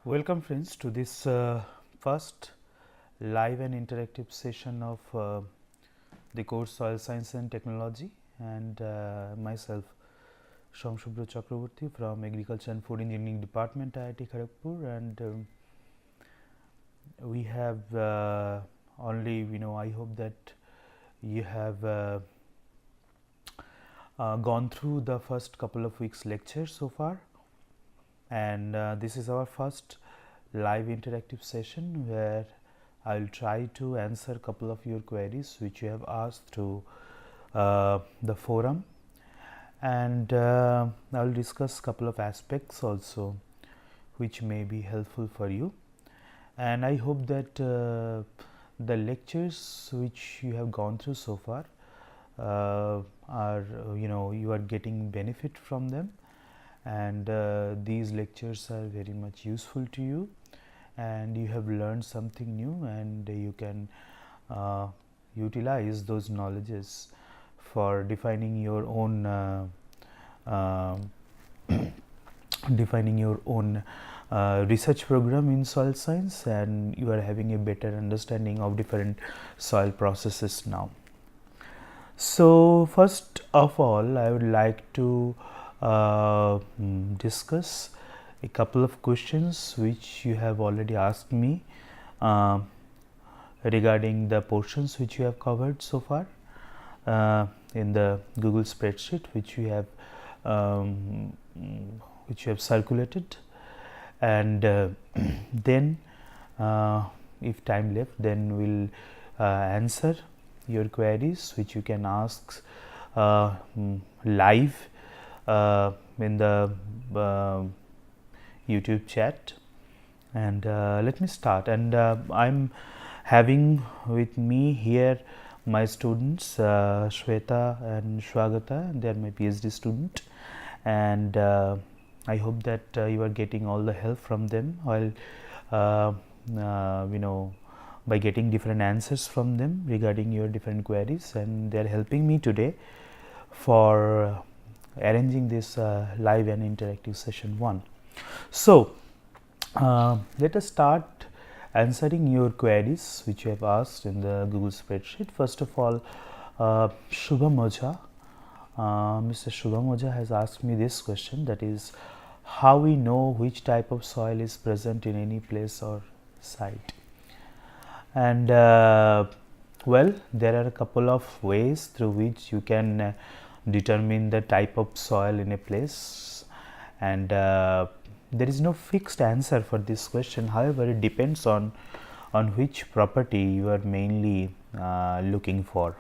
Welcome friends to this first live and interactive session of the course Soil Science and Technology, and myself Somsubhra Chakraborty from Agriculture and Food Engineering Department, IIT Kharagpur, and we have I hope that you have gone through the first couple of weeks lectures so far, and this is our first live interactive session where I will try to answer a couple of your queries which you have asked through the forum, and I will discuss couple of aspects also which may be helpful for you, and I hope that the lectures which you have gone through so far are you are getting benefit from them, and these lectures are very much useful to you, and you have learned something new, and you can utilize those knowledges for defining your own research program in soil science, and you are having a better understanding of different soil processes now. So first of all, I would like to discuss a couple of questions which you have already asked me regarding the portions which you have covered so far in the Google spreadsheet which you have circulated, and then if time left, then we'll answer your queries which you can ask live in the YouTube chat. And let me start, and I'm having with me here my students Shweta and Swagata. They are my PhD student, and I hope that you are getting all the help from them while by getting different answers from them regarding your different queries, and they are helping me today for arranging this live and interactive session 1. So let us start answering your queries which you have asked in the Google spreadsheet. First of all, Shubham Ojha, Mr. Shubham Ojha has asked me this question, that is, how we know which type of soil is present in any place or site. And well, there are a couple of ways through which you can determine the type of soil in a place, and there is no fixed answer for this question. However, it depends on which property you are mainly looking for.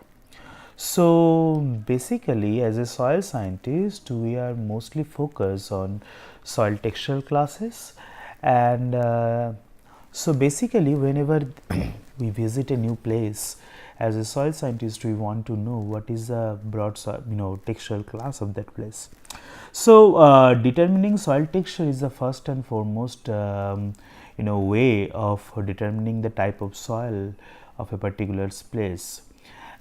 So basically, as a soil scientist, we are mostly focused on soil textural classes, and so basically whenever we visit a new place, as a soil scientist, we want to know what is the broad soil, textural class of that place. So determining soil texture is the first and foremost way of determining the type of soil of a particular place.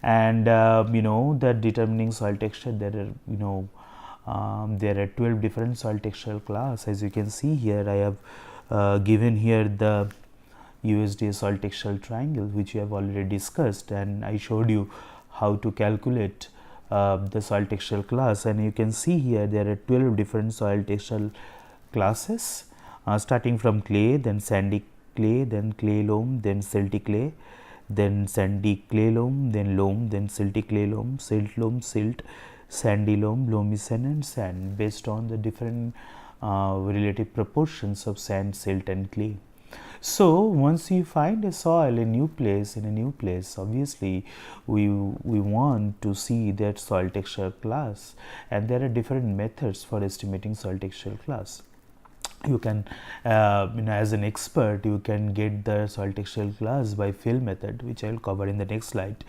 And that determining soil texture, there are 12 different soil textural class. As you can see here, I have given here the USDA soil textural triangle which we have already discussed, and I showed you how to calculate the soil textural class, and you can see here there are 12 different soil textural classes starting from clay, then sandy clay, then clay loam, then silty clay, then sandy clay loam, then silty clay loam, silt, sandy loam, loamy sand, and sand, based on the different relative proportions of sand, silt, and clay. So once you find a soil in a new place, obviously we want to see that soil texture class, and there are different methods for estimating soil texture class. You can as an expert, you can get the soil texture class by fill method, which I will cover in the next slide,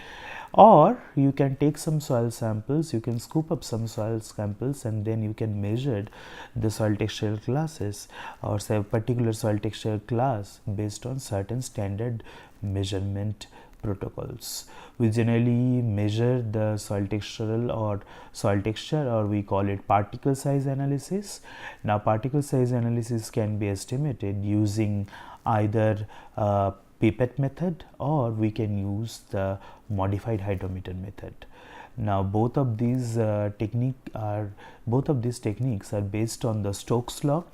or you can take some soil samples, you can scoop up some soil samples, and then you can measure the soil texture classes or say a particular soil texture class based on certain standard measurement protocols. We generally measure the soil texture, or we call it particle size analysis. Now, particle size analysis can be estimated using either pipette method, or we can use the modified hydrometer method. Now, both of these techniques are based on the Stokes law.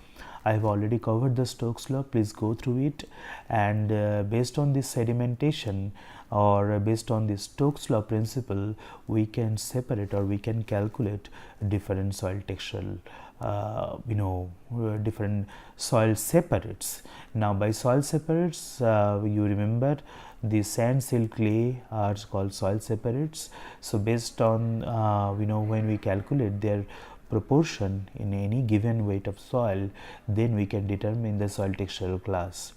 I have already covered the Stokes law, please go through it. And based on this sedimentation, or based on the Stokes law principle, we can separate, or we can calculate different soil textural different soil separates. Now, by soil separates, you remember the sand, silt, clay are called soil separates. So, based on when we calculate their proportion in any given weight of soil, then we can determine the soil textural class.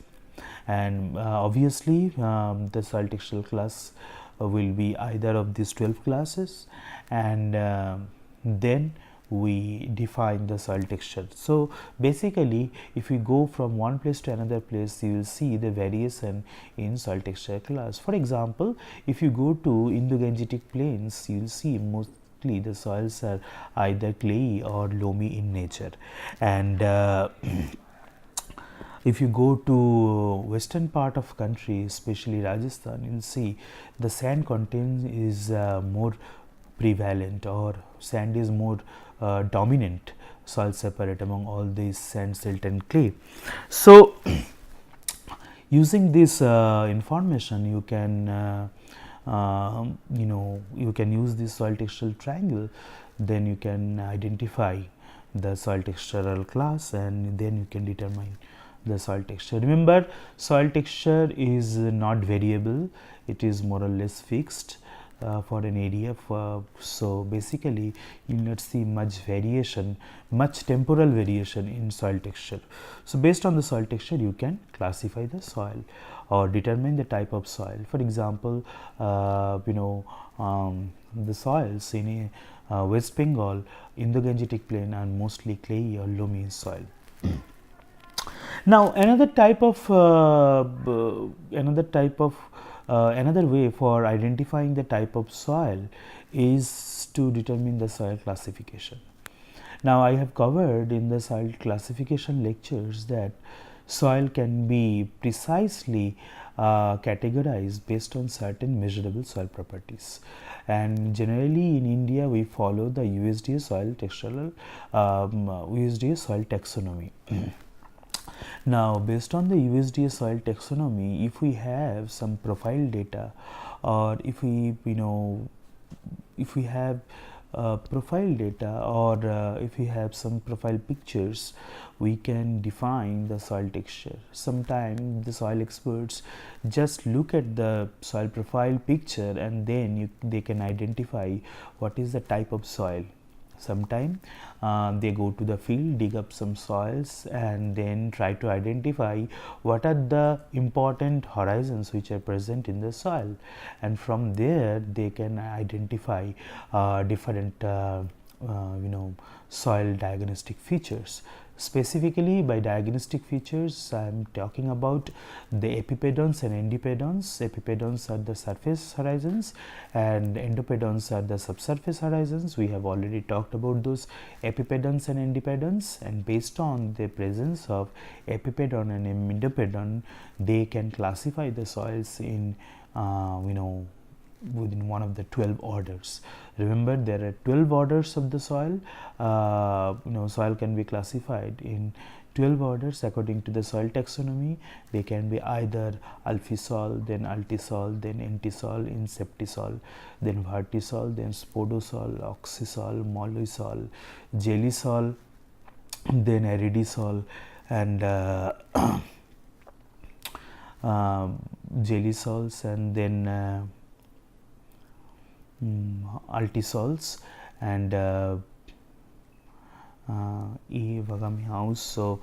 And obviously, the soil textural class will be either of these 12 classes, and then we define the soil texture. So, basically, if we go from one place to another place, you will see the variation in soil texture class. For example, if you go to Indo-Gangetic plains, you will see mostly the soils are either clayey or loamy in nature. And if you go to western part of country, especially Rajasthan, you will see the sand content is more prevalent, or sand is more dominant soil separate among all these sand, silt and clay. So, using this information, you can you can use this soil textural triangle, then you can identify the soil textural class, and then you can determine the soil texture. Remember, soil texture is not variable, it is more or less fixed for an area. So, basically, you will not see much variation, much temporal variation in soil texture. So, based on the soil texture, you can classify the soil or determine the type of soil. For example, the soils in West Bengal, Indo-Gangetic plain are mostly clayey or loamy soil. Now, another way for identifying the type of soil is to determine the soil classification. Now, I have covered in the soil classification lectures that soil can be precisely categorized based on certain measurable soil properties, and generally in India we follow the USDA soil taxonomy. Now, based on the USDA soil taxonomy, if we have some profile data, or if we have profile data, or if we have some profile pictures, we can define the soil texture. Sometimes the soil experts just look at the soil profile picture, and then they can identify what is the type of soil. Sometimes they go to the field, dig up some soils, and then try to identify what are the important horizons which are present in the soil, and from there they can identify different soil diagnostic features. Specifically, by diagnostic features, I am talking about the epipedons and endopedons. Epipedons are the surface horizons, and endopedons are the subsurface horizons. We have already talked about those epipedons and endopedons, and based on the presence of epipedon and endopedon, they can classify the soils in within one of the 12 orders. Remember, there are 12 orders of the soil. Soil can be classified in 12 orders according to the soil taxonomy. They can be either alphisol, then altisol, then entisol, inseptisol, then vertisol, then spodosol, oxysol, mollisol, gelisol, then aridisol, and gelisols, and then altisols, and Vagami house. So,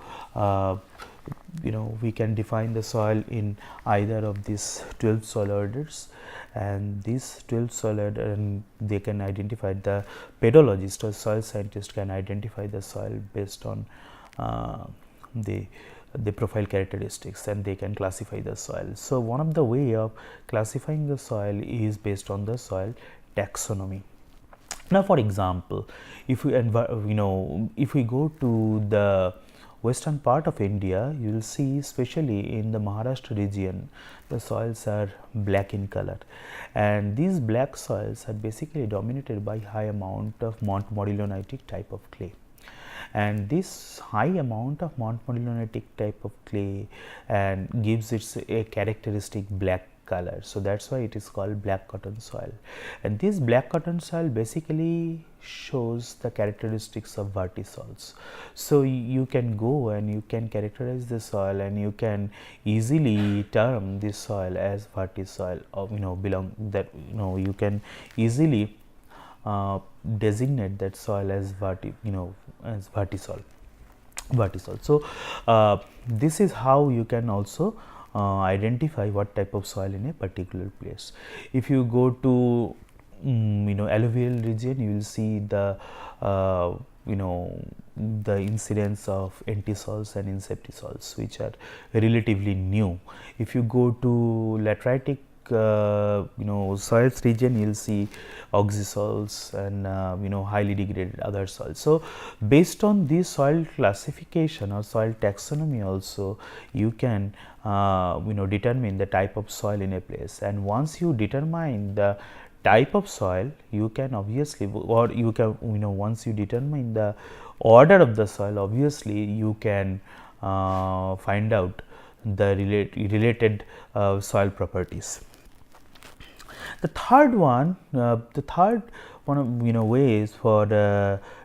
we can define the soil in either of these 12 soil orders, and these 12 soil orders, and they can identify, the pedologist or soil scientist can identify the soil based on the the profile characteristics, and they can classify the soil. So one of the way of classifying the soil is based on the soil taxonomy. Now, for example, if we if we go to the western part of India, you will see, especially in the Maharashtra region, the soils are black in color, and these black soils are basically dominated by high amount of montmorillonitic type of clay. And this high amount of montmorillonitic type of clay and gives it a characteristic black color. So that's why it is called black cotton soil. And this black cotton soil basically shows the characteristics of vertisols. So you can go and you can characterize the soil, and you can easily term this soil as vertisoil, or you can easily designate that soil as vertisol. So this is how you can also identify what type of soil in a particular place. If you go to alluvial region, you will see the the incidence of antisols and inseptisols, which are relatively new. If you go to lateritic soils region, you will see oxysols and highly degraded other soils. So based on this soil classification or soil taxonomy also, you can determine the type of soil in a place. And once you determine the type of soil, you can obviously, or you can once you determine the order of the soil, obviously you can find out the related soil properties. The third one of ways for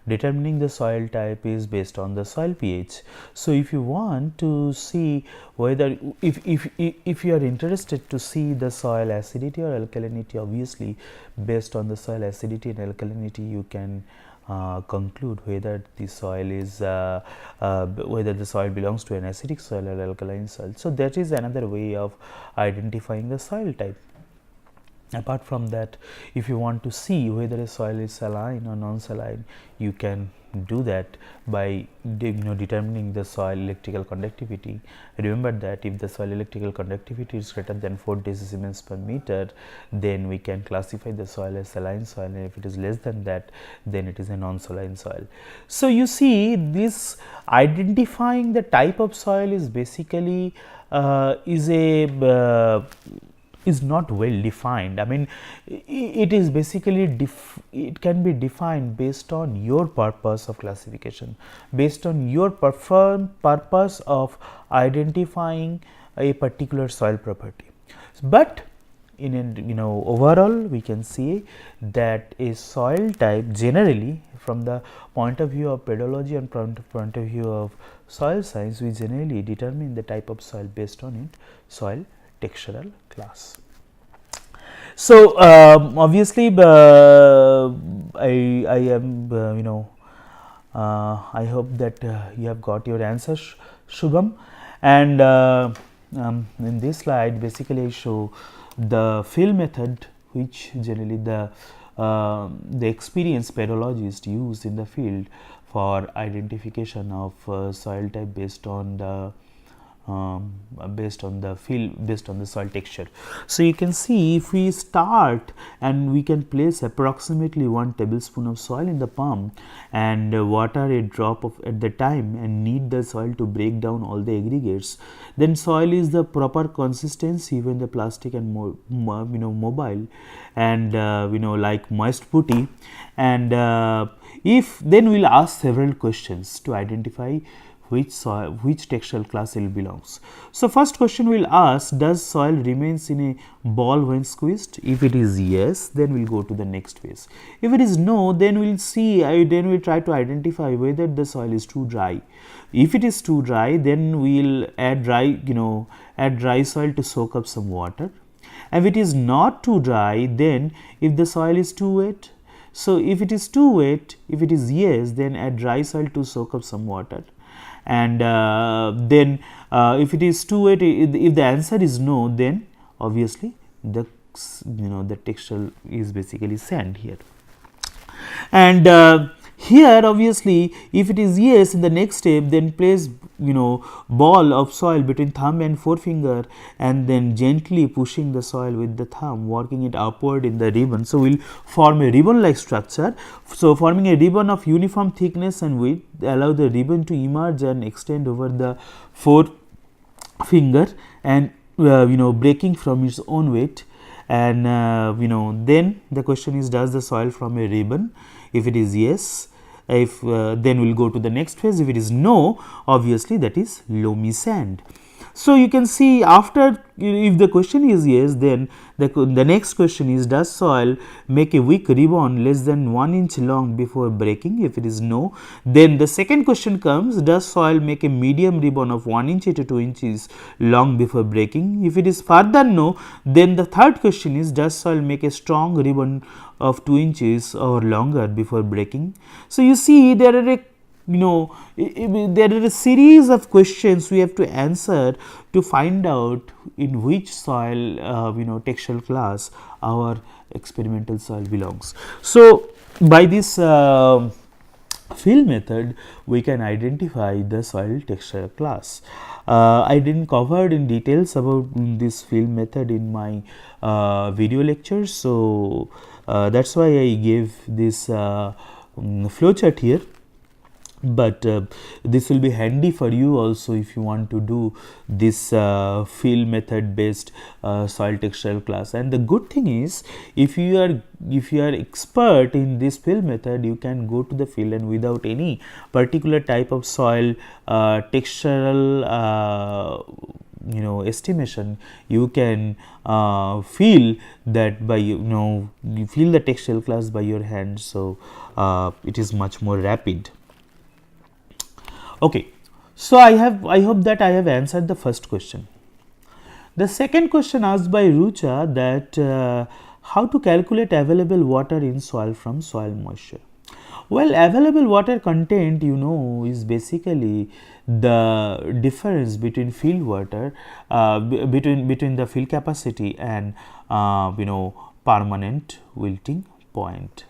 determining the soil type is based on the soil pH. So if you want to see whether, if you are interested to see the soil acidity or alkalinity, obviously based on the soil acidity and alkalinity, you can conclude whether the soil is whether the soil belongs to an acidic soil or alkaline soil. So that is another way of identifying the soil type. Apart from that, if you want to see whether a soil is saline or non-saline, you can do that by determining the soil electrical conductivity. Remember that if the soil electrical conductivity is greater than 4 decisiemens per meter, then we can classify the soil as saline soil, and if it is less than that, then it is a non-saline soil. So you see, this identifying the type of soil is basically is not well defined. I mean, it is basically it can be defined based on your purpose of classification, based on your purpose of identifying a particular soil property. But in overall, we can see that a soil type, generally from the point of view of pedology and point of view of soil science, we generally determine the type of soil based on its soil textural class. So obviously, I am I hope that you have got your answers, Shubham. And in this slide, basically I show the field method, which generally the experienced pedologists use in the field for identification of soil type based on the soil texture. So you can see, if we start and we can place approximately 1 tablespoon of soil in the palm and water a drop of at the time, and knead the soil to break down all the aggregates, then soil is the proper consistency when the plastic and mobile and like moist putty. And if then we will ask several questions to identify which textural class it belongs. So first question we will ask, does soil remains in a ball when squeezed? If it is yes, then we will go to the next phase. If it is no, then we will see, then we try to identify whether the soil is too dry. If it is too dry, then we will add dry soil to soak up some water. And if it is not too dry, then if the soil is too wet, so if it is too wet, if it is yes, then add dry soil to soak up some water. And then if it is too wet, if the answer is no, then obviously the the texture is basically sand here. And Here obviously if it is yes, in the next step then place ball of soil between thumb and forefinger and then gently pushing the soil with the thumb, working it upward in the ribbon. So, we will form a ribbon like structure. So, forming a ribbon of uniform thickness and width, allow the ribbon to emerge and extend over the forefinger and breaking from its own weight. And then the question is, does the soil form a ribbon? If it is yes, if then we will go to the next phase. If it is no, obviously that is loamy sand. So, you can see after, if the question is yes, then the next question is, does soil make a weak ribbon less than 1 inch long before breaking? If it is no, then the second question comes, does soil make a medium ribbon of 1 inch to 2 inches long before breaking? If it is further no, then the third question is, does soil make a strong ribbon of 2 inches or longer before breaking? So, you see there are a there are a series of questions we have to answer to find out in which soil textural class our experimental soil belongs. So, by this fill method we can identify the soil texture class. I didn't cover in details about this fill method in my video lectures. So, that is why I gave this flow chart here, but this will be handy for you also if you want to do this fill method based soil textural class. And the good thing is, if you are expert in this fill method, you can go to the field and without any particular type of soil textural estimation, you can feel that by you feel the textural class by your hand. So, it is much more rapid. Okay. So, I hope that I have answered the first question. The second question asked by Rucha, that how to calculate available water in soil from soil moisture. Well, available water content is basically the difference between field water between the field capacity and permanent wilting point.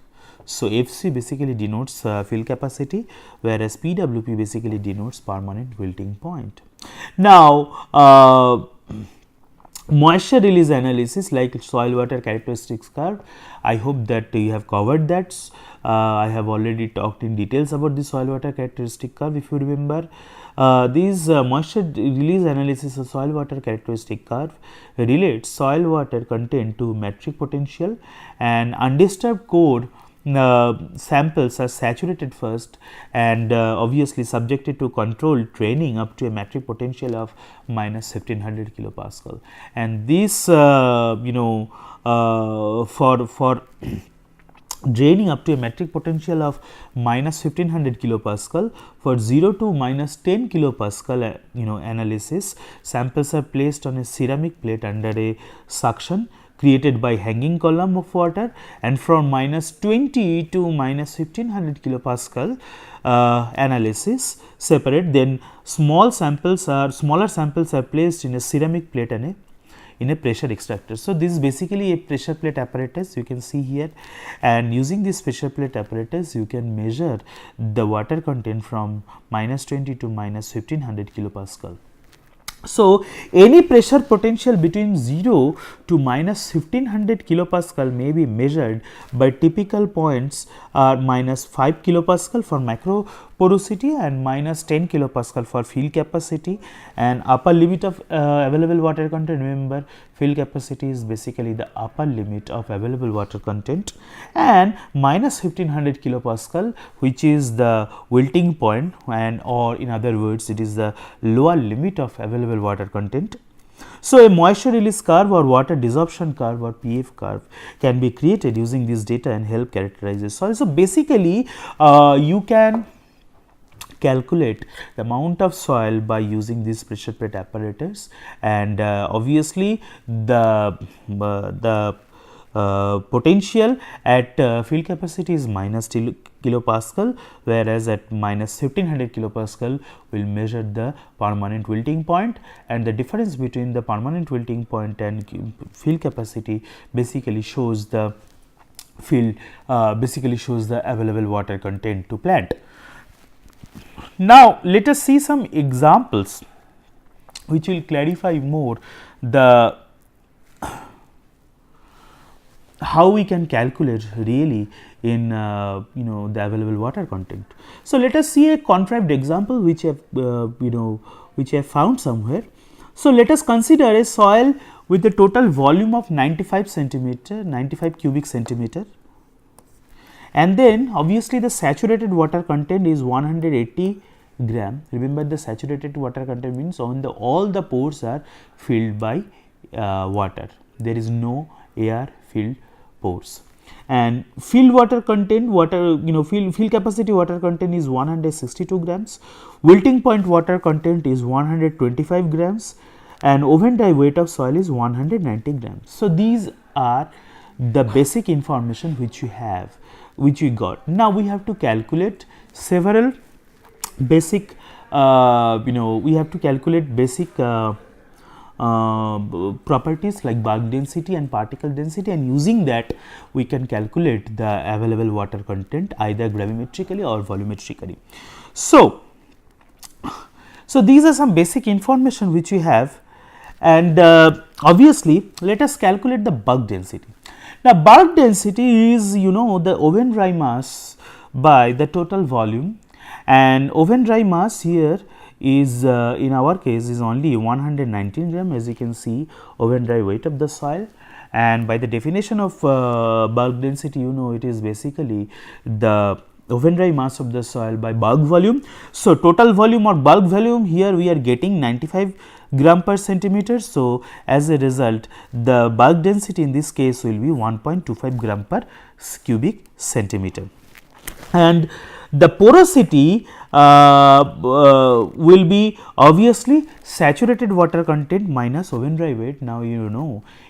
So, FC basically denotes field capacity, whereas PWP basically denotes permanent wilting point. Now, moisture release analysis like soil water characteristics curve, I hope that you have covered that. I have already talked in details about the soil water characteristic curve, if you remember. These moisture release analysis of soil water characteristic curve relates soil water content to metric potential, and undisturbed core samples are saturated first and obviously subjected to controlled training up to a metric potential of minus 1500 kilopascal. And this for draining up to a metric potential of minus 1500 kilopascal, for 0 to minus 10 kilopascal analysis, samples are placed on a ceramic plate under a suction created by hanging column of water, and from minus 20 to minus 1500 kilopascal analysis separate, then smaller samples are placed in a ceramic plate and in a pressure extractor. So, this is basically a pressure plate apparatus, you can see here, and using this pressure plate apparatus you can measure the water content from minus 20 to minus 1500 kilopascal. So, any pressure potential between 0 to minus 1500 kilopascal may be measured by typical points are minus 5 kilopascal for macro porosity and minus 10 kilopascal for field capacity, and upper limit of available water content. Remember, field capacity is basically the upper limit of available water content, and minus 1500 kilopascal, which is the wilting point, and or in other words it is the lower limit of available water content. So, a moisture release curve or water desorption curve or PF curve can be created using this data and help characterize the soil. So, basically you can calculate the amount of soil by using this pressure plate apparatus, and obviously the potential at field capacity is minus kilopascal, whereas at minus 1500 kilopascal will measure the permanent wilting point, and the difference between the permanent wilting point and field capacity basically shows the field basically shows the available water content to plant. Now, let us see some examples which will clarify more the how we can calculate really in the available water content. So, let us see a contrived example which I have which I have found somewhere. So, let us consider a soil with a total volume of 95 centimeter, 95 cubic centimeter, and then obviously the saturated water content is 180 gram. Remember, the saturated water content means all the pores are filled by water. There is no air filled pores. And field water content, field capacity water content is 162 grams. Wilting point water content is 125 grams, and oven dry weight of soil is 190 grams. So, these are the basic information which you have, which we got. Now, we have to calculate several basic we have to calculate basic properties like bulk density and particle density, and using that we can calculate the available water content either gravimetrically or volumetrically. So, these are some basic information which we have, and obviously let us calculate the bulk density. Now, bulk density is the oven dry mass by the total volume, and oven dry mass here is in our case is only 119 gram, as you can see oven dry weight of the soil. And by the definition of bulk density, it is basically the oven dry mass of the soil by bulk volume. So, total volume or bulk volume here we are getting 95 gram per centimeter. So, as a result the bulk density in this case will be 1.25 gram per cubic centimeter. And the porosity will be obviously saturated water content minus oven dry weight. Now,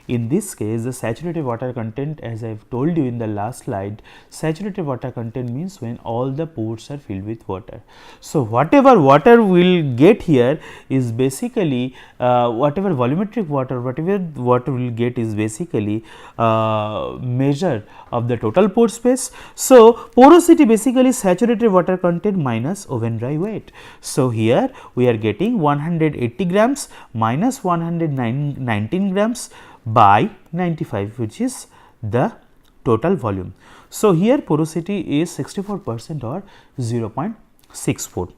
in this case the saturated water content, as I have told you in the last slide, saturated water content means when all the pores are filled with water. So, whatever water we will get here is basically whatever volumetric water, whatever water we will get is basically measure of the total pore space. So, porosity basically saturated water content minus oven dry weight. So, here we are getting 180 grams minus 119 grams by 95, which is the total volume. So, here porosity is 64% or 0.64.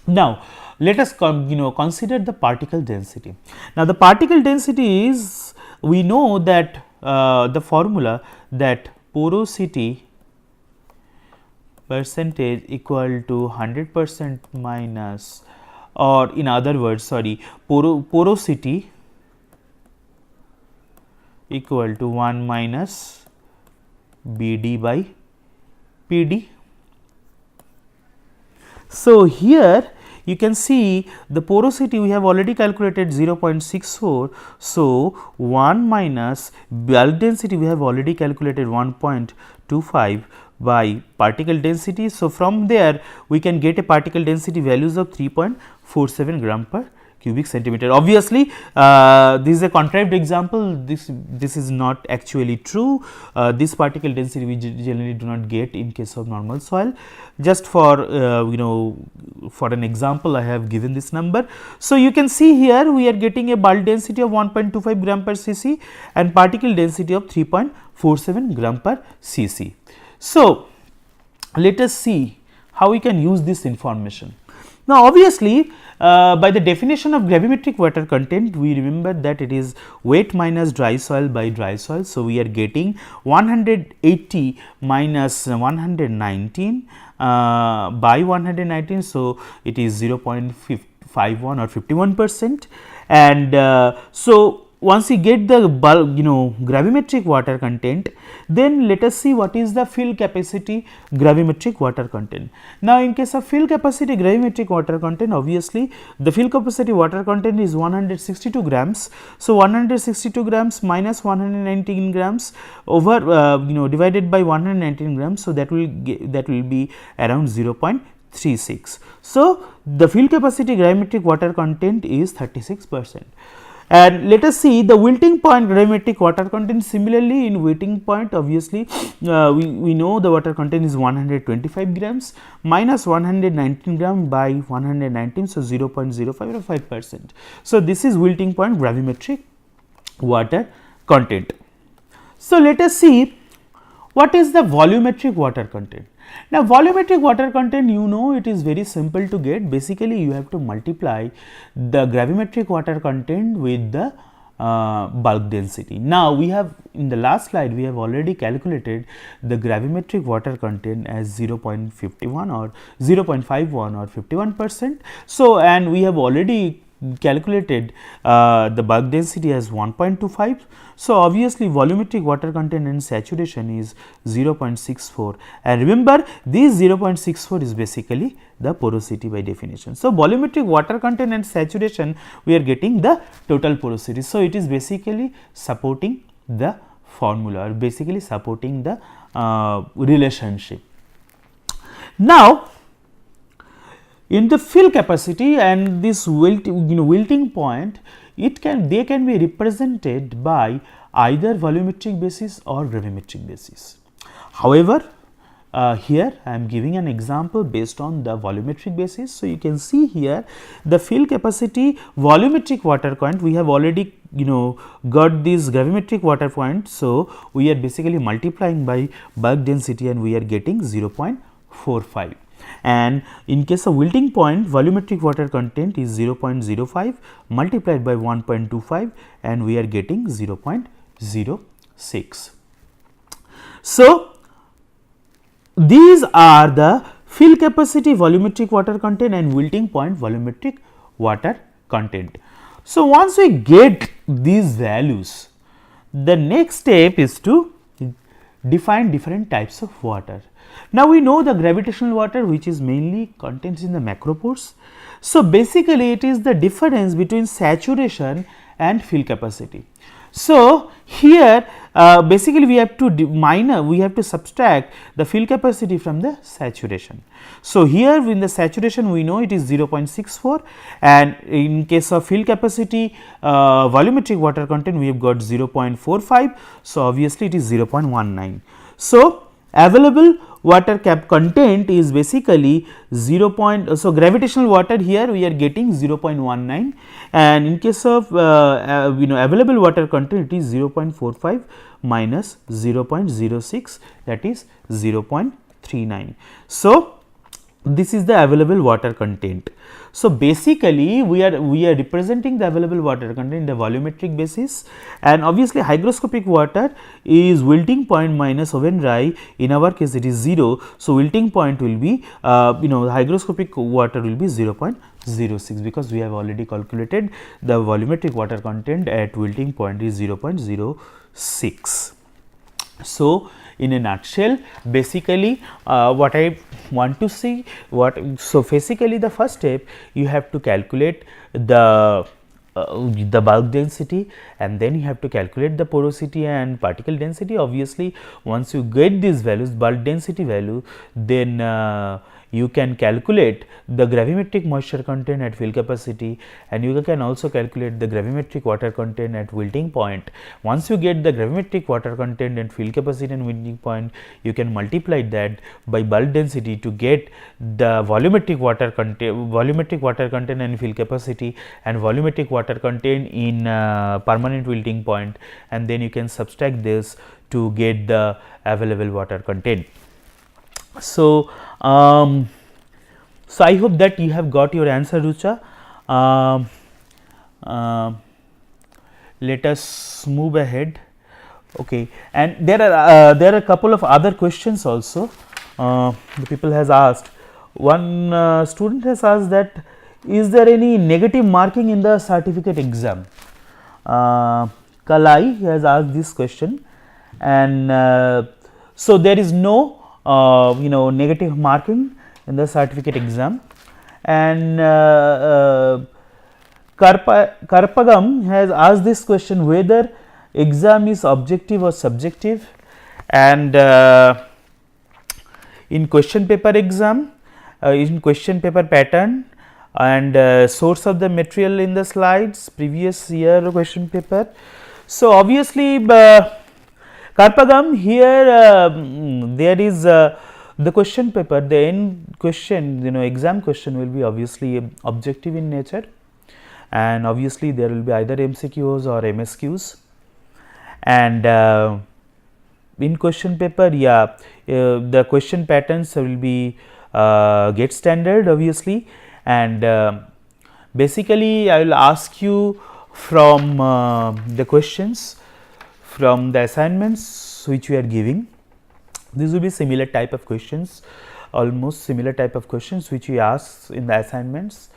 Now, let us consider the particle density. Now, the particle density is, we know that the formula that porosity percentage equal to 100% minus, or in other words porosity equal to 1 minus BD by PD. So, here you can see the porosity we have already calculated 0.64. So, 1 minus bulk density we have already calculated 1.25 by particle density. So, from there we can get a particle density values of 3.47 gram per cubic centimeter. Obviously, this is a contrived example, this is not actually true. This particle density we generally do not get in case of normal soil. Just for for an example I have given this number. So, you can see here we are getting a bulk density of 1.25 gram per cc and particle density of 3.47 gram per cc. So, let us see how we can use this information. Now, obviously, by the definition of gravimetric water content, we remember that it is wet minus dry soil by dry soil. So, we are getting 180 minus 119 by 119. So, it is 0.51 or 51%, and so once you get the bulk gravimetric water content, then let us see what is the fill capacity gravimetric water content. Now, in case of fill capacity gravimetric water content, obviously the fill capacity water content is 162 grams. So, 162 grams minus 119 grams over divided by 119 grams. So, that will be around 0.36. So, the fill capacity gravimetric water content is 36%. And let us see the wilting point gravimetric water content. Similarly, in wilting point, obviously we know the water content is 125 grams minus 119 gram by 119, so 0.05 or 5%. So this is wilting point gravimetric water content. So let us see what is the volumetric water content. Now, volumetric water content, you know, it is very simple to get. Basically, you have to multiply the gravimetric water content with the bulk density. Now, we have in the last slide we have already calculated the gravimetric water content as 0.51 or 0.51 or 51%. So, and we have already calculated the bulk density as 1.25. So, obviously, volumetric water content and saturation is 0.64, and remember this 0.64 is basically the porosity by definition. So, volumetric water content and saturation, we are getting the total porosity. So, it is basically supporting the formula or basically supporting the relationship. Now, in the fill capacity and this wilting point, they can be represented by either volumetric basis or gravimetric basis. However, here I am giving an example based on the volumetric basis. So, you can see here the fill capacity volumetric water point, we have already got this gravimetric water point. So, we are basically multiplying by bulk density and we are getting 0.45. And in case of wilting point, volumetric water content is 0.05 multiplied by 1.25 and we are getting 0.06. So, these are the fill capacity volumetric water content and wilting point volumetric water content. So, once we get these values, the next step is to define different types of water. Now, we know the gravitational water, which is mainly contains in the macropores. So, basically it is the difference between saturation and fill capacity. So, here basically we have to subtract the fill capacity from the saturation. So, here in the saturation we know it is 0.64 and in case of fill capacity volumetric water content we have got 0.45. So, obviously it is 0.19. So, available water content is basically 0. So, gravitational water here we are getting 0.19 and in case of available water content it is 0.45 minus 0.06, that is 0.39. So, this is the available water content. So, basically we are representing the available water content in the volumetric basis, and obviously hygroscopic water is wilting point minus oven dry. In our case it is 0. So, wilting point will be hygroscopic water will be 0.06 because we have already calculated the volumetric water content at wilting point is 0.06. So, in a nutshell, basically what I want to see so basically the first step you have to calculate the bulk density and then you have to calculate the porosity and particle density. Obviously, once you get these values, bulk density value, then you can calculate the gravimetric moisture content at fill capacity and you can also calculate the gravimetric water content at wilting point. Once you get the gravimetric water content at fill capacity and wilting point, you can multiply that by bulk density to get the volumetric water content and fill capacity and volumetric water content in permanent wilting point, and then you can subtract this to get the available water content. So, so I hope that you have got your answer, Rucha. Let us move ahead. Okay, and there are a couple of other questions also. The people has asked. One student has asked that is there any negative marking in the certificate exam? Kalai has asked this question, and so there is no negative marking in the certificate exam. And Karpagam has asked this question whether exam is objective or subjective, and in question paper exam, in question paper pattern, and source of the material in the slides, previous year question paper. So, obviously, Karpagam here there is the question paper, the end question, exam question will be obviously objective in nature, and obviously there will be either MCQs or MSQs, and in question paper, the question patterns will be get standard obviously, and basically I will ask you from the questions from the assignments which we are giving. These will be similar type of questions, almost similar type of questions which we ask in the assignments,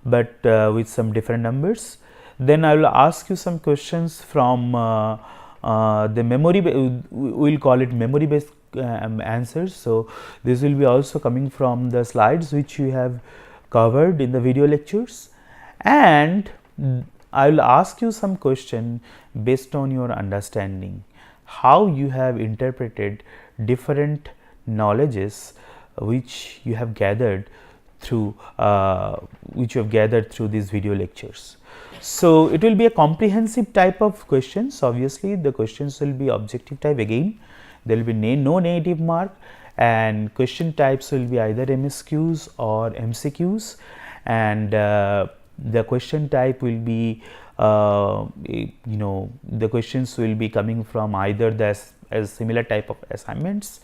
but with some different numbers. Then I will ask you some questions from the memory, we will call it memory based answers. So, this will be also coming from the slides which you have covered in the video lectures, and I will ask you some question based on your understanding, how you have interpreted different knowledges which you have gathered through these video lectures. So, it will be a comprehensive type of questions. Obviously, the questions will be objective type again, there will be no negative mark, and question types will be either MSQs or MCQs, and the question type will be the questions will be coming from either the as similar type of assignments,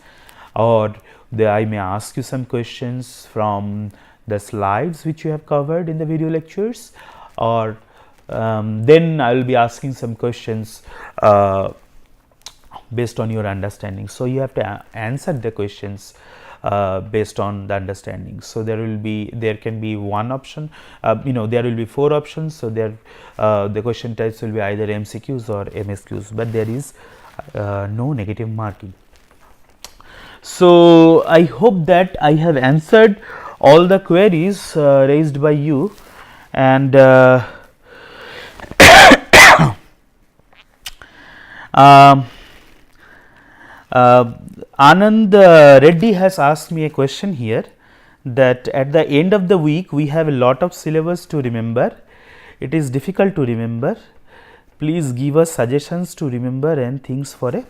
or I may ask you some questions from the slides which you have covered in the video lectures, or then I will be asking some questions based on your understanding. So, you have to answer the questions based on the understanding. So, there can be one option, there will be 4 options. So, the question types will be either MCQs or MSQs, but there is no negative marking. So, I hope that I have answered all the queries raised by you, and Anand Reddy has asked me a question here, that at the end of the week we have a lot of syllabus to remember. It is difficult to remember. Please give us suggestions to remember and things for a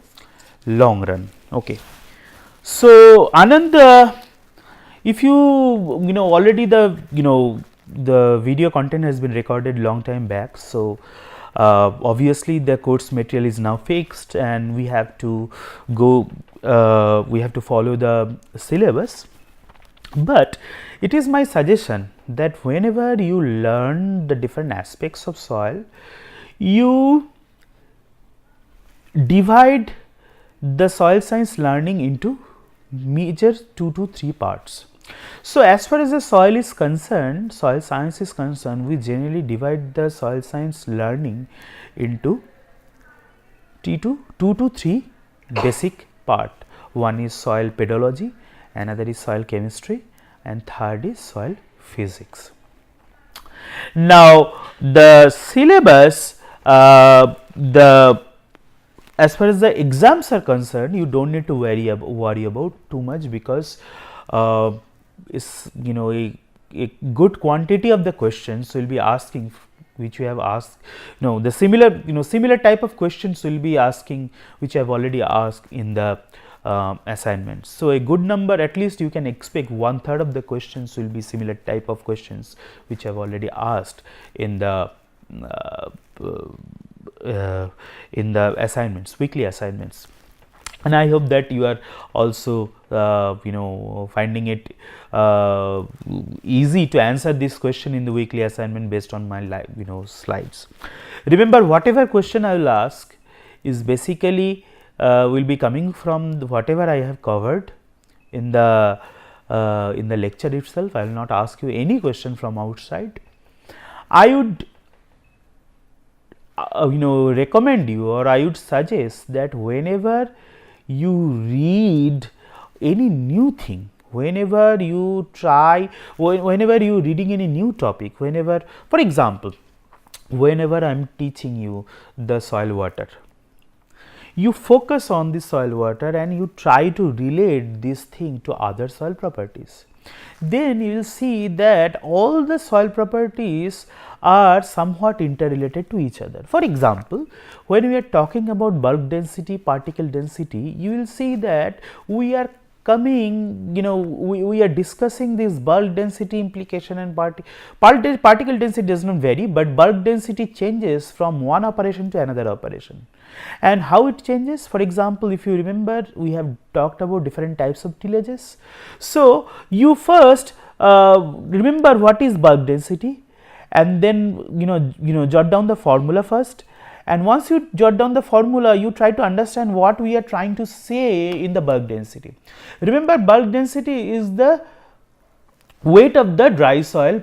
long run. Okay. So, Anand, if you already the video content has been recorded long time back. So, obviously the course material is now fixed, and we have to go we have to follow the syllabus, but it is my suggestion that whenever you learn the different aspects of soil, you divide the soil science learning into major 2 to 3 parts. So, as far as the soil is concerned, soil science is concerned, we generally divide the soil science learning into 2 to 3 basic part. One is soil pedology, another is soil chemistry, and third is soil physics. Now, the syllabus, as far as the exams are concerned, you don't need to worry about too much, because is a good quantity of the questions will be asking which you have asked, the similar type of questions will be asking which I have already asked in the assignments. So, a good number, at least you can expect 1/3 of the questions will be similar type of questions which I have already asked in the assignments, weekly assignments. And I hope that you are also finding it easy to answer this question in the weekly assignment based on my slides. Remember, whatever question I will ask is basically will be coming from whatever I have covered in the lecture itself. I will not ask you any question from outside. I would recommend you, or I would suggest that whenever you read any new thing, whenever you reading any new topic, for example, whenever I am teaching you the soil water, you focus on the soil water and you try to relate this thing to other soil properties. then you will see that all the soil properties are somewhat interrelated to each other. For example, when we are talking about bulk density, particle density, you will see that we are coming, we are discussing this bulk density implication, and particle density does not vary, but bulk density changes from one operation to another operation. And how it changes? For example, if you remember, we have talked about different types of tillages. So, you first remember what is bulk density, and then jot down the formula first, and once you jot down the formula, you try to understand what we are trying to say in the bulk density. Remember, bulk density is the weight of the dry soil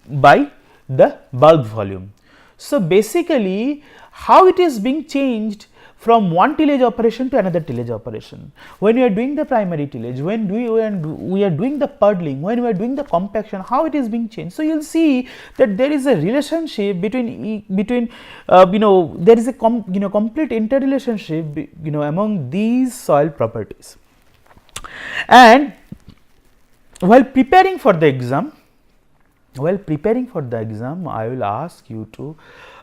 by the bulk volume. So, basically how it is being changed from one tillage operation to another tillage operation. When we are doing the primary tillage, when we are doing the puddling, when we are doing the compaction, how it is being changed. So, you will see that there is a relationship between there is a complete interrelationship among these soil properties. And while preparing for the exam, I will ask you to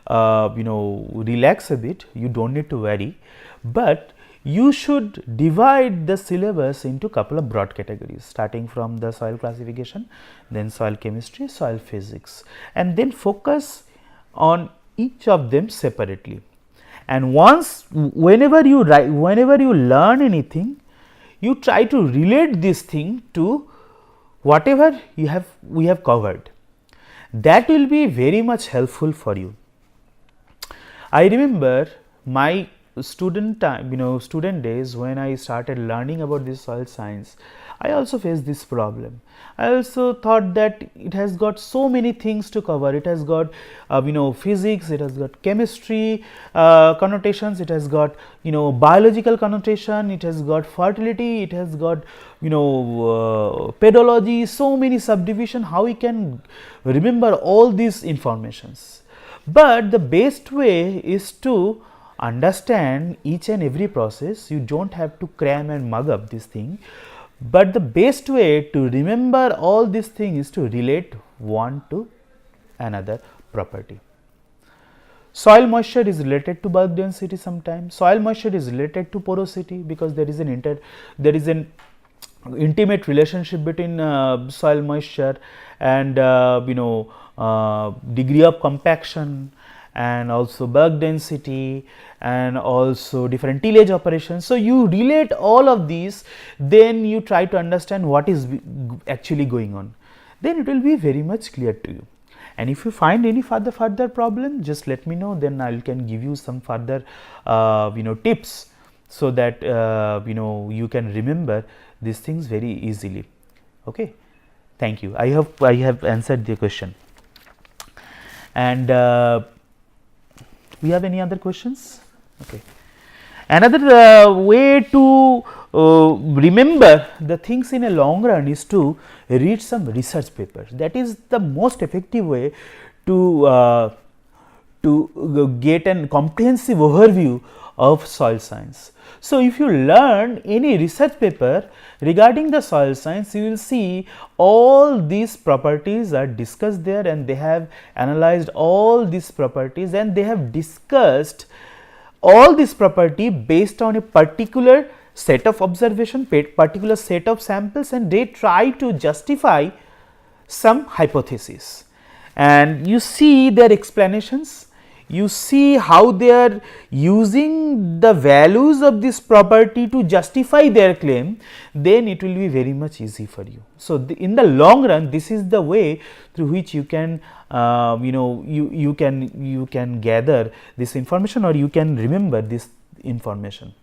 relax a bit. You don't need to worry, but you should divide the syllabus into couple of broad categories, starting from the soil classification, then soil chemistry, soil physics, and then focus on each of them separately. And whenever you learn anything, you try to relate this thing to whatever we have covered. That will be very much helpful for you. I remember my student days, when I started learning about this soil science, I also faced this problem. I also thought that it has got so many things to cover. It has got physics, it has got chemistry connotations, it has got biological connotation, it has got fertility, it has got pedology, so many subdivision. How we can remember all these informations? But the best way is to understand each and every process. You don't have to cram and mug up this thing, but the best way to remember all these things is to relate one to another property. Soil moisture is related to bulk density sometimes. Soil moisture is related to porosity, because there is an intimate relationship between soil moisture and degree of compaction, and also bulk density, and also different tillage operations. So, you relate all of these, then you try to understand what is actually going on, then it will be very much clear to you. And if you find any further problem, just let me know, then I can give you some further tips, so that you can remember these things very easily. Okay, thank you. I hope I have answered the question. And we have any other questions? Okay. Another way to remember the things in a long run is to read some research papers. That is the most effective way to get a comprehensive overview of soil science. So, if you learn any research paper regarding the soil science, you will see all these properties are discussed there, and they have analyzed all these properties, and they have discussed all this property based on a particular set of observation, particular set of samples, and they try to justify some hypothesis. And you see their explanations, you see how they are using the values of this property to justify their claim, then it will be very much easy for you. So, in the long run, this is the way through which you can you can gather this information, or you can remember this information.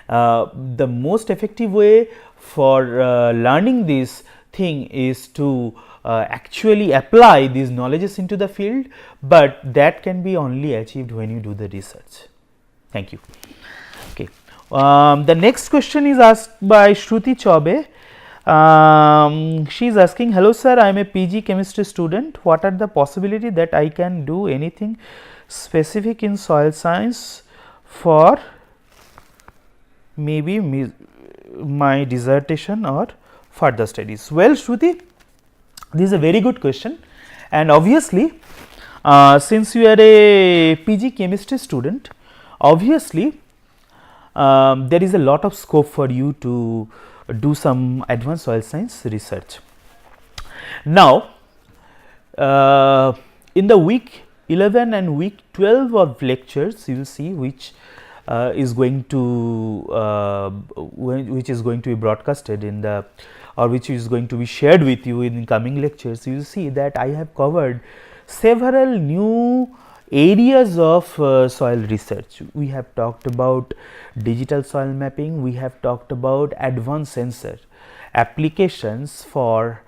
The most effective way for learning this thing is to actually apply these knowledges into the field, but that can be only achieved when you do the research. Thank you. Okay. The next question is asked by Shruti Chaube. She is asking, hello sir, I am a PG chemistry student. What are the possibility that I can do anything specific in soil science for maybe my dissertation or further studies? Well, Shruti, this is a very good question, and obviously since you are a PG chemistry student, obviously there is a lot of scope for you to do some advanced soil science research. Now, in the week 11 and week 12 of lectures, you will see which is going to be broadcasted in the, or which is going to be shared with you in coming lectures. You will see that I have covered several new areas of soil research. We have talked about digital soil mapping, we have talked about advanced sensor applications for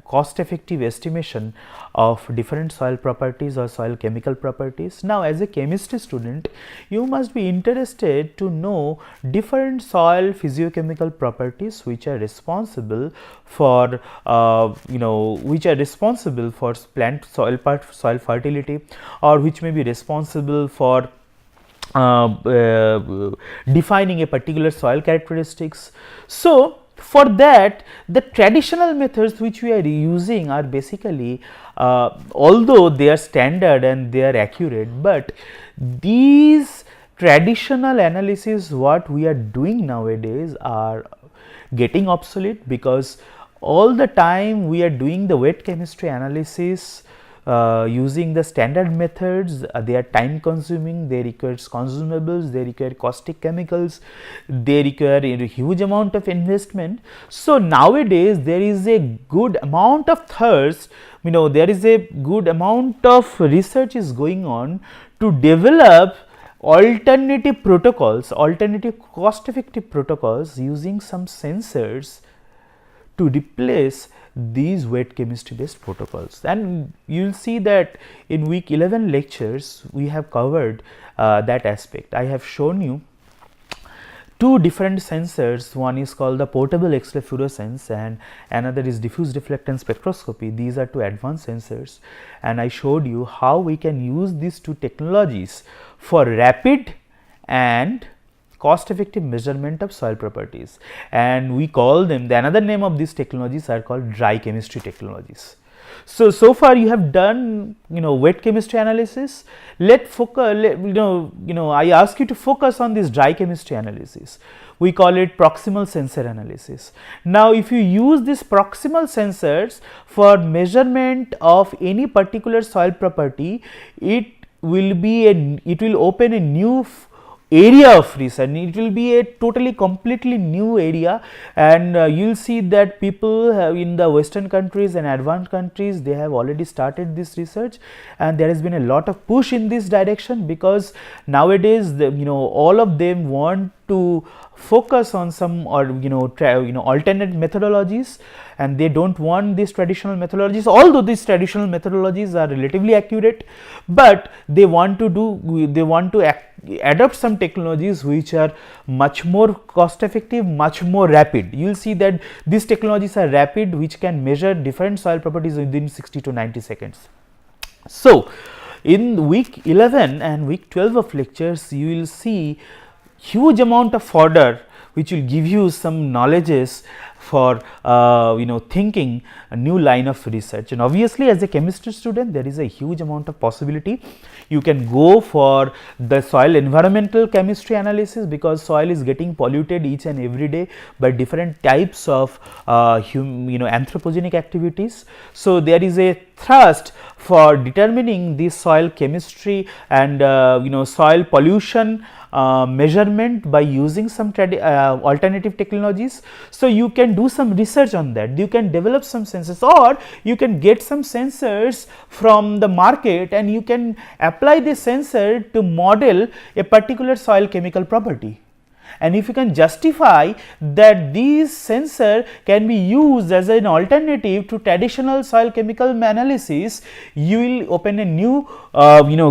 cost effective estimation of different soil properties or soil chemical properties. Now, as a chemistry student, you must be interested to know different soil physiochemical properties which are responsible for plant soil fertility, or which may be responsible for defining a particular soil characteristics. So, for that, the traditional methods which we are using are basically, although they are standard and they are accurate, but these traditional analysis what we are doing nowadays are getting obsolete, because all the time we are doing the wet chemistry analysis using the standard methods. They are time consuming, they require consumables, they require caustic chemicals, they require a huge amount of investment. So, nowadays there is a good amount of thirst, there is a good amount of research is going on to develop alternative protocols, alternative cost effective protocols using some sensors to replace these wet chemistry based protocols. And you will see that in week 11 lectures we have covered that aspect. I have shown you two different sensors, one is called the portable X-ray fluorescence and another is diffuse reflectance spectroscopy. These are two advanced sensors, and I showed you how we can use these two technologies for rapid and cost effective measurement of soil properties, and we call them, the another name of these technologies are called dry chemistry technologies. So far you have done wet chemistry analysis. I ask you to focus on this dry chemistry analysis. We call it proximal sensor analysis. Now, if you use these proximal sensors for measurement of any particular soil property, it will open a new area of research. It will be a totally completely new area, and you will see that people have in the western countries and advanced countries, they have already started this research, and there has been a lot of push in this direction, because nowadays all of them want to focus on some alternate methodologies, and they don't want these traditional methodologies, although these traditional methodologies are relatively accurate, but they want to adopt some technologies which are much more cost effective, much more rapid. You will see that these technologies are rapid, which can measure different soil properties within 60 to 90 seconds. So, in week 11 and week 12 of lectures, you will see huge amount of fodder which will give you some knowledges for thinking a new line of research. And obviously, as a chemistry student, there is a huge amount of possibility. You can go for the soil environmental chemistry analysis, because soil is getting polluted each and every day by different types of anthropogenic activities. So, there is a thrust for determining the soil chemistry and soil pollution measurement by using some alternative technologies. So, you can do some research on that, you can develop some sensors, or you can get some sensors from the market and you can apply the sensor to model a particular soil chemical property. And if you can justify that these sensor can be used as an alternative to traditional soil chemical analysis, you will open a new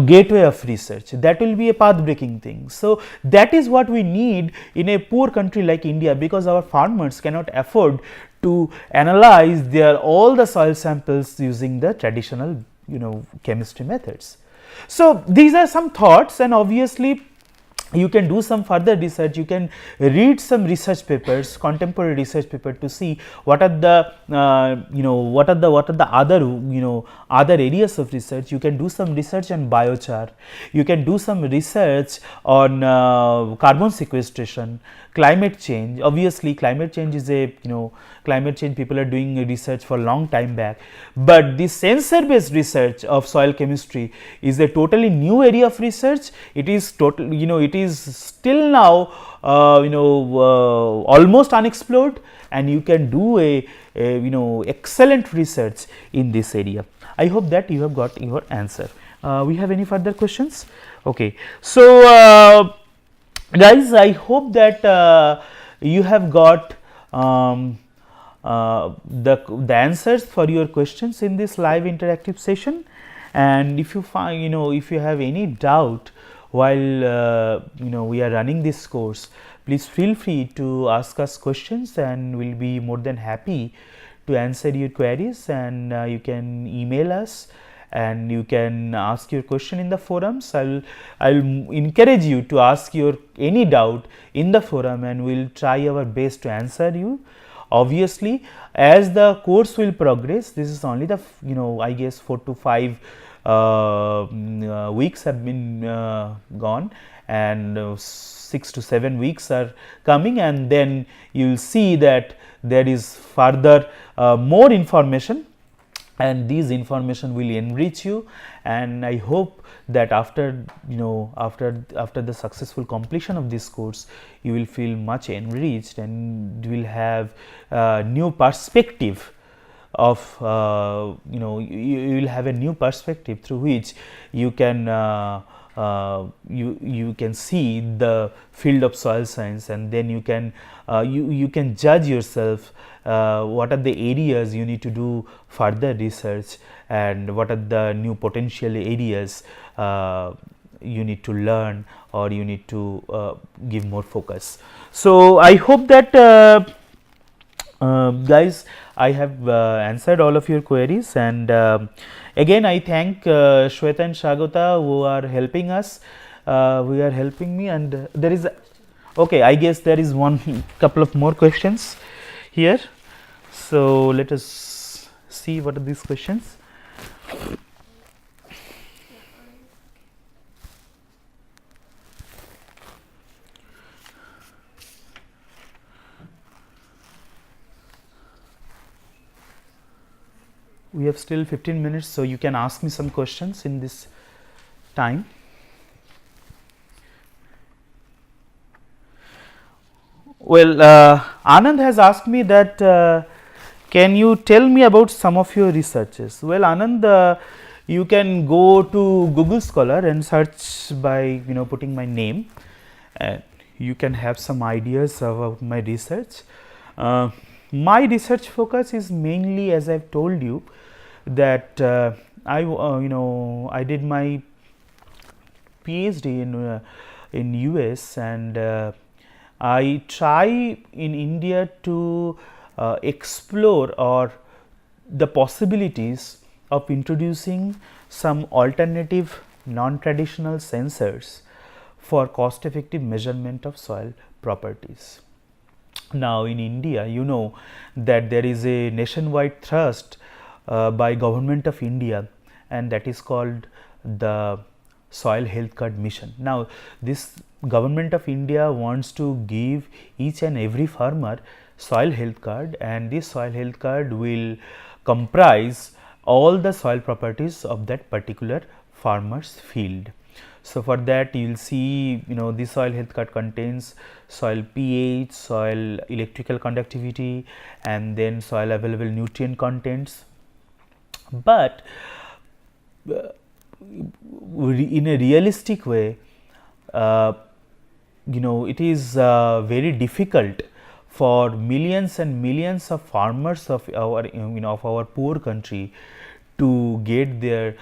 gateway of research. That will be a path breaking thing. So, that is what we need in a poor country like India, because our farmers cannot afford to analyze all the soil samples using the traditional chemistry methods. So, these are some thoughts, and obviously you can do some further research, you can read some research papers, contemporary research paper, to see what are the what are the other other areas of research. You can do some research on biochar, you can do some research on carbon sequestration, climate change. Obviously climate change is a climate change, people are doing research for a long time back, but the sensor based research of soil chemistry is a totally new area of research. It is total, it is still now almost unexplored, and you can do a excellent research in this area. I hope that you have got your answer. We have any further questions? Okay, so guys, I hope that you have got the answers for your questions in this live interactive session, and if you find if you have any doubt while we are running this course, please feel free to ask us questions, and we will be more than happy to answer your queries. And you can email us, and you can ask your question in the forums. I'll encourage you to ask your any doubt in the forum, and we'll try our best to answer you. Obviously, as the course will progress, this is only the I guess 4 to 5 weeks have been gone, and 6 to 7 weeks are coming, and then you will see that there is further more information, and these information will enrich you. And I hope that after after the successful completion of this course, you will feel much enriched, and you will have new perspective of you will have a new perspective through which you can you can see the field of soil science, and then you can you can judge yourself what are the areas you need to do further research, and what are the new potential areas you need to learn, or you need to give more focus. So I hope that guys, I have answered all of your queries, and again I thank Shweta and Shagota who are helping us, who are helping me. And there is okay, I guess there is one couple of more questions here, so let us see what are these questions. We have still 15 minutes, so you can ask me some questions in this time. Well, Anand has asked me that can you tell me about some of your researches? Well, Anand, you can go to Google Scholar and search by putting my name, and you can have some ideas about my research. My research focus is mainly, as I have told you, that I did my PhD in US, and I try in India to explore or the possibilities of introducing some alternative non-traditional sensors for cost effective measurement of soil properties. Now in India, that there is a nationwide thrust by Government of India, and that is called the Soil Health Card Mission. Now this Government of India wants to give each and every farmer soil health card, and this soil health card will comprise all the soil properties of that particular farmer's field. So for that you will see this soil health card contains soil pH, soil electrical conductivity, and then soil available nutrient contents. But in a realistic way, it is very difficult for millions and millions of farmers of our of our poor country to get their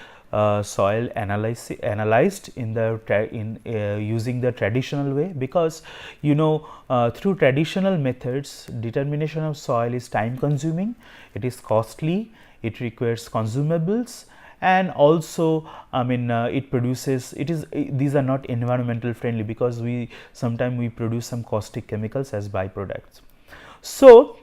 soil analyzed in the using the traditional way, because through traditional methods determination of soil is time consuming, it is costly, it requires consumables, and also it produces, these are not environmental friendly because we sometimes we produce some caustic chemicals as byproducts. So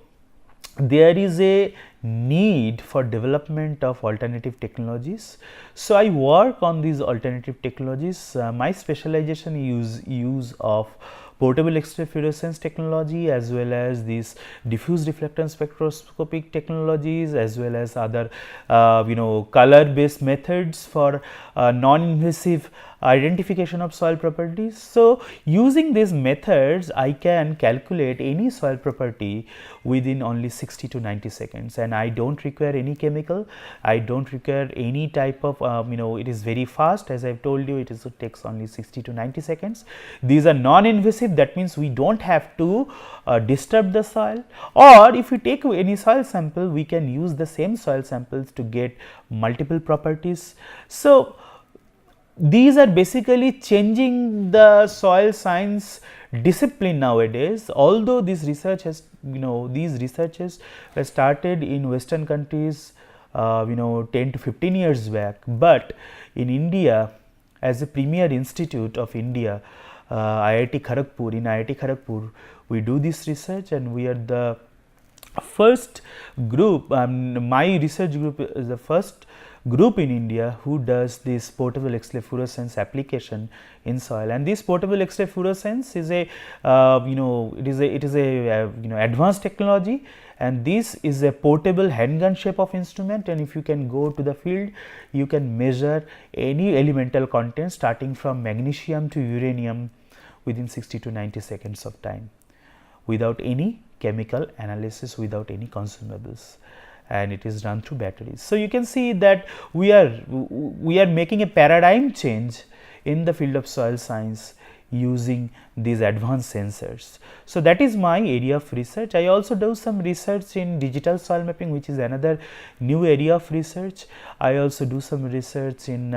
there is a need for development of alternative technologies. So I work on these alternative technologies. My specialization is use of portable X-ray fluorescence technology, as well as these diffuse reflectance spectroscopic technologies, as well as other color based methods for non-invasive identification of soil properties. So using these methods, I can calculate any soil property within only 60 to 90 seconds, and I don't require any chemical, I don't require any type of it is very fast. As I've told you, it takes only 60 to 90 seconds. These are non-invasive, that means we don't have to disturb the soil, or if we take any soil sample, we can use the same soil samples to get multiple properties. So these are basically changing the soil science discipline nowadays. Although this research has, these researches were started in Western countries 10 to 15 years back, but in India, as a premier institute of India, IIT Kharagpur, in IIT Kharagpur, we do this research, and we are the first group, my research group is the first group in India who does this portable X-ray fluorescence application in soil. And this portable X-ray fluorescence is a advanced technology, and this is a portable handgun shape of instrument, and if you can go to the field, you can measure any elemental content starting from magnesium to uranium within 60 to 90 seconds of time, without any chemical analysis, without any consumables, and it is done through batteries. So you can see that we are making a paradigm change in the field of soil science using these advanced sensors. So that is my area of research. I also do some research in digital soil mapping, which is another new area of research. I also do some research in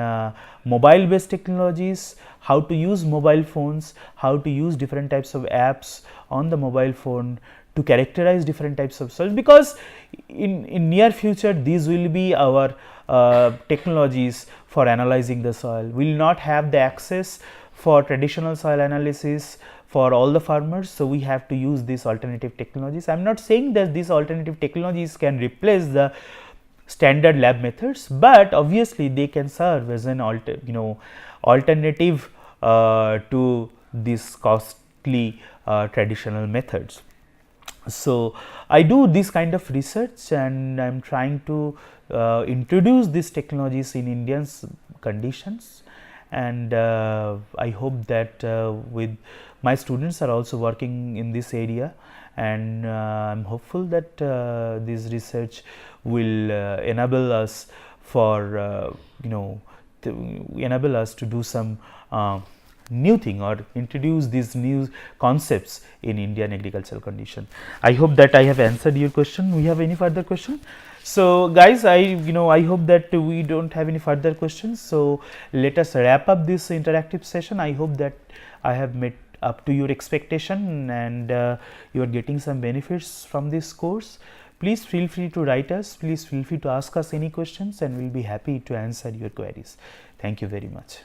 mobile based technologies, how to use mobile phones, how to use different types of apps on the mobile phone to characterize different types of soils, because in near future these will be our technologies for analyzing the soil. We will not have the access for traditional soil analysis for all the farmers, so we have to use these alternative technologies. I am not saying that these alternative technologies can replace the standard lab methods, but obviously they can serve as an alternative to these costly traditional methods. So I do this kind of research, and I am trying to introduce these technologies in Indian conditions, and I hope that with my students are also working in this area, and I am hopeful that this research will enable us for enable us to do some new thing or introduce these new concepts in Indian agricultural condition. I hope that I have answered your question. We have any further question? So guys, I hope that we don't have any further questions. So let us wrap up this interactive session. I hope that I have met up to your expectation, and you are getting some benefits from this course. Please feel free to write us. Please feel free to ask us any questions, and we will be happy to answer your queries. Thank you very much.